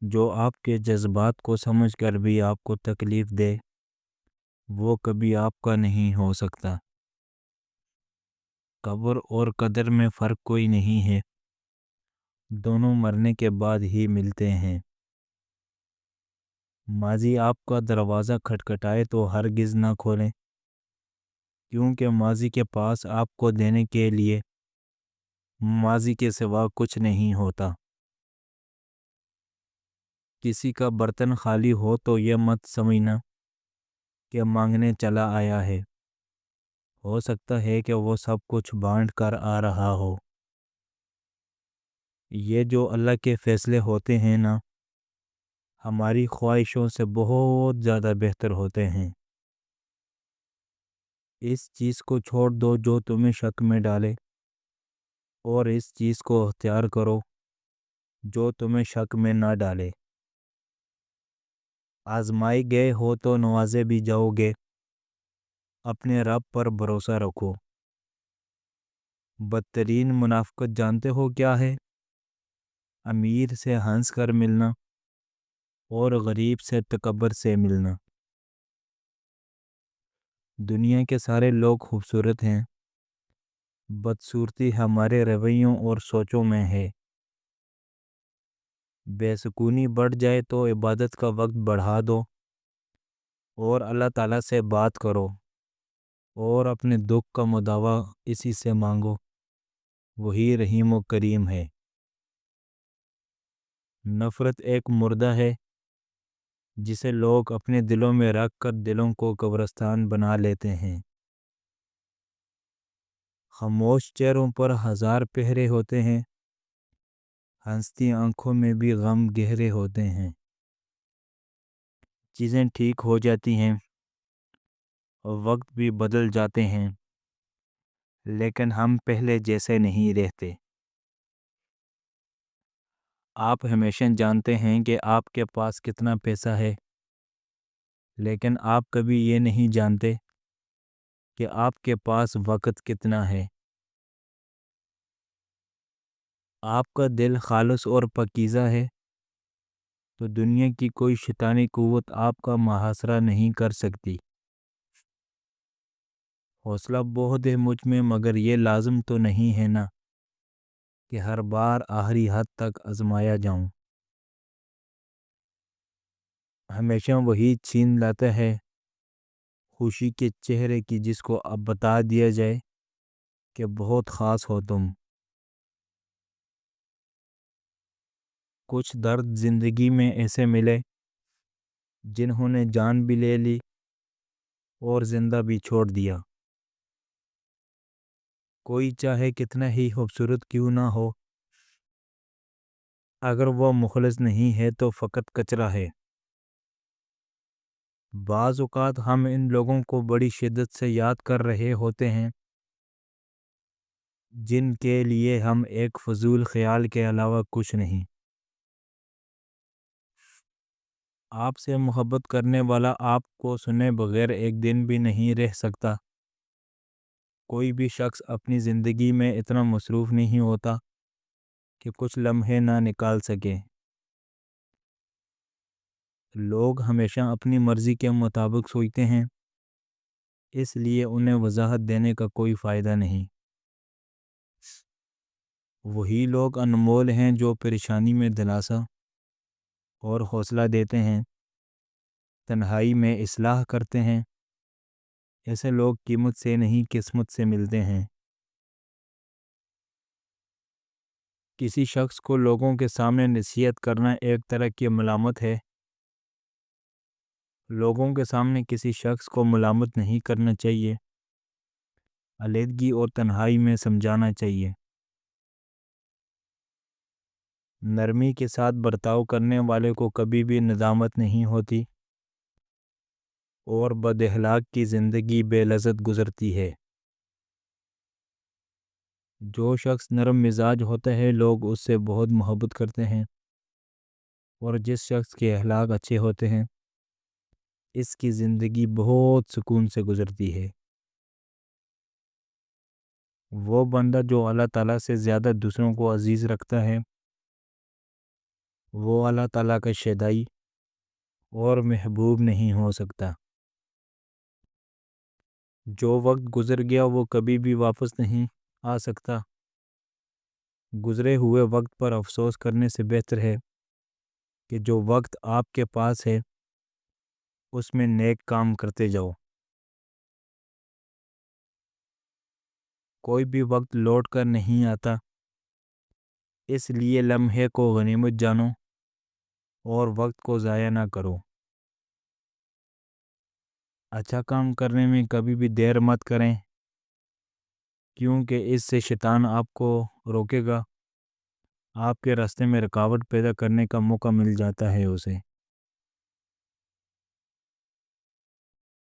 جو آپ کے جذبات کو سمجھ کر بھی آپ کو تکلیف دے وہ کبھی آپ کا نہیں ہو سکتا۔ قبر اور قدر میں فرق کوئی نہیں ہے، دونوں مرنے کے بعد ہی ملتے ہیں۔ ماضی آپ کا دروازہ کھٹکھٹائے تو ہرگز نہ کھولیں، کیونکہ ماضی کے پاس آپ کو دینے کے لیے ماضی کے سوا کچھ نہیں ہوتا۔ کسی کا برتن خالی ہو تو یہ مت سمجھنا کہ مانگنے چلا آیا ہے، ہو سکتا ہے کہ وہ سب کچھ بانٹ کر آ رہا ہو۔ یہ جو اللہ کے فیصلے ہوتے ہیں نا، ہماری خواہشوں سے بہت زیادہ بہتر ہوتے ہیں۔ اس چیز کو چھوڑ دو جو تمہیں شک میں ڈالے، اور اس چیز کو اختیار کرو جو تمہیں شک میں نہ ڈالے۔ آزمائے گئے ہو تو نوازے بھی جاؤ گے، اپنے رب پر بھروسہ رکھو۔ بدترین منافقت جانتے ہو کیا ہے؟ امیر سے ہنس کر ملنا اور غریب سے تکبر سے ملنا۔ دنیا کے سارے لوگ خوبصورت ہیں، بدصورتی ہمارے رویوں اور سوچوں میں ہے۔ بے سکونی بڑھ جائے تو عبادت کا وقت بڑھا دو اور اللہ تعالیٰ سے بات کرو، اور اپنے دکھ کا مداوع اسی سے مانگو، وہی رحیم و کریم ہے۔ نفرت ایک مردہ ہے جسے لوگ اپنے دلوں میں رکھ کر دلوں کو قبرستان بنا لیتے ہیں۔ خاموش چہروں پر ہزار پہرے ہوتے ہیں، ہنستی آنکھوں میں بھی غم گہرے ہوتے ہیں۔ چیزیں ٹھیک ہو جاتی ہیں، وقت بھی بدل جاتے ہیں، لیکن ہم پہلے جیسے نہیں رہتے۔ آپ ہمیشہ جانتے ہیں کہ آپ کے پاس کتنا پیسہ ہے، لیکن آپ کبھی یہ نہیں جانتے کہ آپ کے پاس وقت کتنا ہے۔ آپ کا دل خالص اور پاکیزہ ہے تو دنیا کی کوئی شیطانی قوت آپ کا محاصرہ نہیں کر سکتی۔ حوصلہ بہت ہے مجھ میں، مگر یہ لازم تو نہیں ہے نا کہ ہر بار آخری حد تک آزمایا جاؤں۔ ہمیشہ وہی چھین لاتا ہے خوشی کے چہرے کی جس کو اب بتا دیا جائے کہ بہت خاص ہو تم۔ کچھ درد زندگی میں ایسے ملے جنہوں نے جان بھی لے لی اور زندہ بھی چھوڑ دیا۔ کوئی چاہے کتنا ہی خوبصورت کیوں نہ ہو، اگر وہ مخلص نہیں ہے تو فقط کچرا ہے۔ بعض اوقات ہم ان لوگوں کو بڑی شدت سے یاد کر رہے ہوتے ہیں جن کے لیے ہم ایک فضول خیال کے علاوہ کچھ نہیں۔ آپ سے محبت کرنے والا آپ کو سنے بغیر ایک دن بھی نہیں رہ سکتا۔ کوئی بھی شخص اپنی زندگی میں اتنا مصروف نہیں ہوتا کہ کچھ لمحے نہ نکال سکے۔ لوگ ہمیشہ اپنی مرضی کے مطابق سوچتے ہیں، اس لیے انہیں وضاحت دینے کا کوئی فائدہ نہیں۔ وہی لوگ انمول ہیں جو پریشانی میں دلاسا اور حوصلہ دیتے ہیں، تنہائی میں اصلاح کرتے ہیں۔ ایسے لوگ قیمت سے نہیں قسمت سے ملتے ہیں۔ کسی شخص کو لوگوں کے سامنے نصیحت کرنا ایک طرح کی ملامت ہے۔ لوگوں کے سامنے کسی شخص کو ملامت نہیں کرنا چاہیے، علیحدگی اور تنہائی میں سمجھانا چاہیے۔ نرمی کے ساتھ برتاؤ کرنے والے کو کبھی بھی ندامت نہیں ہوتی، اور بد اخلاق کی زندگی بے لذت گزرتی ہے۔ جو شخص نرم مزاج ہوتا ہے لوگ اس سے بہت محبت کرتے ہیں، اور جس شخص کے اخلاق اچھے ہوتے ہیں اس کی زندگی بہت سکون سے گزرتی ہے۔ وہ بندہ جو اللہ تعالیٰ سے زیادہ دوسروں کو عزیز رکھتا ہے وہ اللہ تعالیٰ کا شیدائی اور محبوب نہیں ہو سکتا۔ جو وقت گزر گیا وہ کبھی بھی واپس نہیں آ سکتا۔ گزرے ہوئے وقت پر افسوس کرنے سے بہتر ہے کہ جو وقت آپ کے پاس ہے اس میں نیک کام کرتے جاؤ۔ کوئی بھی وقت لوٹ کر نہیں آتا، اس لیے لمحے کو غنیمت جانو اور وقت کو ضائع نہ کرو۔ اچھا کام کرنے میں کبھی بھی دیر مت کریں، کیونکہ اس سے شیطان آپ کو روکے گا۔ آپ کے راستے میں رکاوٹ پیدا کرنے کا موقع مل جاتا ہے اسے۔